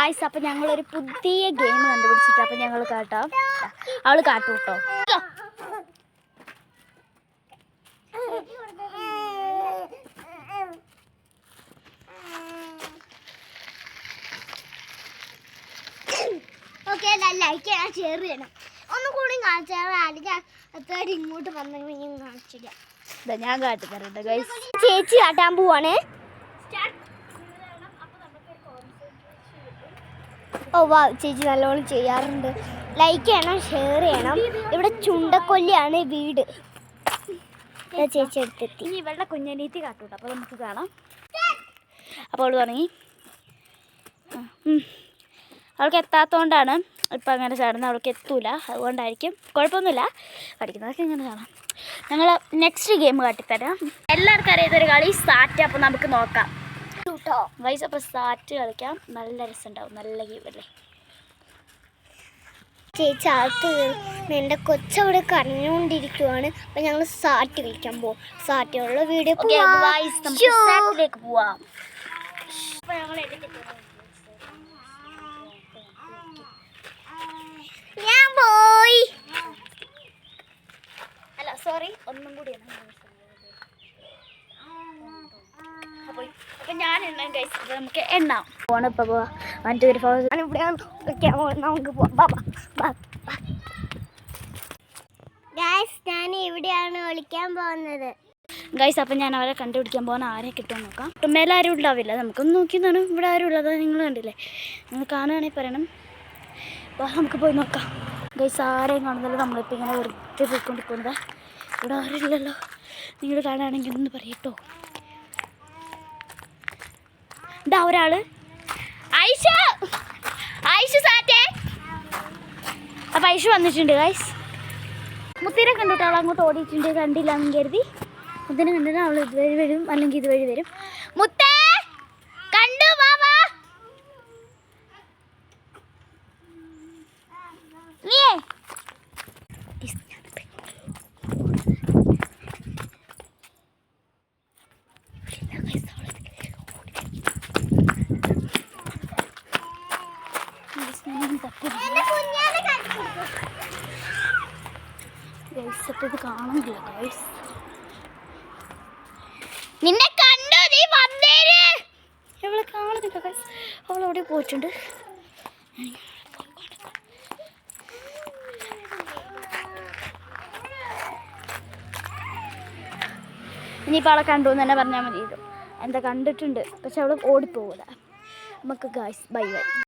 Guys, അപ്പം ഞങ്ങളൊരു പുതിയ ഗെയിം കണ്ടുപിടിച്ചിട്ട് അപ്പം ഞങ്ങൾ കാട്ടാം. അവൾ കാട്ടു കേട്ടോ. ഓക്കെ, ലൈക്ക് ചെയ്യണം, ഷെയർ ചെയ്യണം. ഒന്നും കൂടി കാണിച്ചാൽ അല്ലെങ്കിൽ ഇങ്ങോട്ട് വന്നെങ്കിൽ കാണിച്ചില്ല. ഞാൻ കാട്ടിത്തരട്ടെ ഗൈസ്. ചേച്ചി കാട്ടാൻ പോവാണ്. ഓ വാ, ചേച്ചി നല്ലോണം ചെയ്യാറുണ്ട്. ലൈക്ക് ചെയ്യണം, ഷെയർ ചെയ്യണം. ഇവിടെ ചുണ്ടക്കൊല്ലിയാണ് വീട്. ചേച്ചി എടുത്തെത്തി. ഇനി ഇവളുടെ കുഞ്ഞനീത്തി കാട്ടൂട്ടോ. അപ്പോൾ നമുക്ക് കാണാം. അപ്പോൾ അവൾ തുടങ്ങി. അവൾക്ക് എത്താത്തതുകൊണ്ടാണ് ഇപ്പം അങ്ങനെ ചാടുന്നത്. അവൾക്ക് എത്തൂല, അതുകൊണ്ടായിരിക്കും. കുഴപ്പമൊന്നുമില്ല, പഠിക്കുന്നതൊക്കെ ഇങ്ങനെ കാണാം. ഞങ്ങൾ നെക്സ്റ്റ് ഗെയിം കാട്ടിത്തരാം. എല്ലാവർക്കും അറിയാത്തൊരു കളി സാറ്റ്. അപ്പോൾ നമുക്ക് നോക്കാം കേട്ടോ ഗൈസ്. അപ്പോൾ സാറ്റ് കളിക്കാം. നല്ല രസമുണ്ടാവും. നല്ല ഗെയിമല്ലേ. ചേച്ചി അകത്ത് എൻ്റെ കൊച്ചവിടെ കരഞ്ഞുകൊണ്ടിരിക്കുവാണ്. അപ്പം ഞങ്ങൾ സാറ്റ് കളിക്കാൻ പോകും. സാറ്റുള്ള വീഡിയോ സാറ്റിലേക്ക് പോവാം. ഞാൻ പോയി. അല്ല സോറി, ഒന്നും കൂടിയാണ്. അപ്പം ഞാൻ എണ്ണാം ഗൈസ്. അപ്പോൾ നമുക്ക് എണ്ണാം. പോകണം. ഇപ്പോൾ പോവാം. 1 2 3 4. ഇവിടെയാണ് നമുക്ക് പോവാം. ഞാൻ ഇവിടെയാണ് കളിക്കാൻ പോകുന്നത് ഗൈസ്. അപ്പം ഞാൻ അവരെ കണ്ടുപിടിക്കാൻ പോകുന്ന ആരെ കിട്ടുമെന്ന് നോക്കാം. മേലെ ആരും ഉണ്ടാവില്ല. നമുക്കൊന്ന് നോക്കി നിന്നാണ്. ഇവിടെ ആരും ഉള്ളത് നിങ്ങൾ കണ്ടില്ലേ. നിങ്ങൾ കാണുകയാണെങ്കിൽ പറയണം. അപ്പോൾ നമുക്ക് പോയി നോക്കാം ഗൈസ്. ആരെയും കാണുന്നില്ല. നമ്മളിപ്പോൾ ഇങ്ങനെ വെറുതെ പോയിക്കൊണ്ടിരിക്കുന്നത്. ഇവിടെ ആരും ഇല്ലല്ലോ. നിങ്ങൾ കാണുകയാണെങ്കിൽ ഒന്ന് പറയട്ടോ. ഇതാ ഒരാൾ. ഐഷ സാറ്റേ. അപ്പം ഐഷ വന്നിട്ടുണ്ട് ഗൈസ്. മുത്തിനെ കണ്ടിട്ട് അവൾ അങ്ങോട്ട് ഓടിയിട്ടുണ്ട്. കണ്ടില്ല എന്ന് കരുതി. മുത്തിനെ കണ്ടിട്ട് അവൾ ഇതുവഴി വരും, അല്ലെങ്കിൽ ഇതുവഴി വരും. മുത്തേ കണ്ടു ബാബാ. ഇത് കാണുന്നില്ല ഗൈസ്. നിന്നെ കണ്ടു, നീ വന്നേര്. അവളെ കാണുന്നില്ല ഗൈസ്. അവളവിടെ പോയിട്ടുണ്ട്. ഇനിയിപ്പോൾ അവളെ കണ്ടു എന്ന് തന്നെ പറഞ്ഞാൽ മതി. എന്താ കണ്ടിട്ടുണ്ട്, പക്ഷെ അവൾ ഓടിപ്പോകില്ല. നമുക്ക് ഗൈസ് ബൈ ബൈ.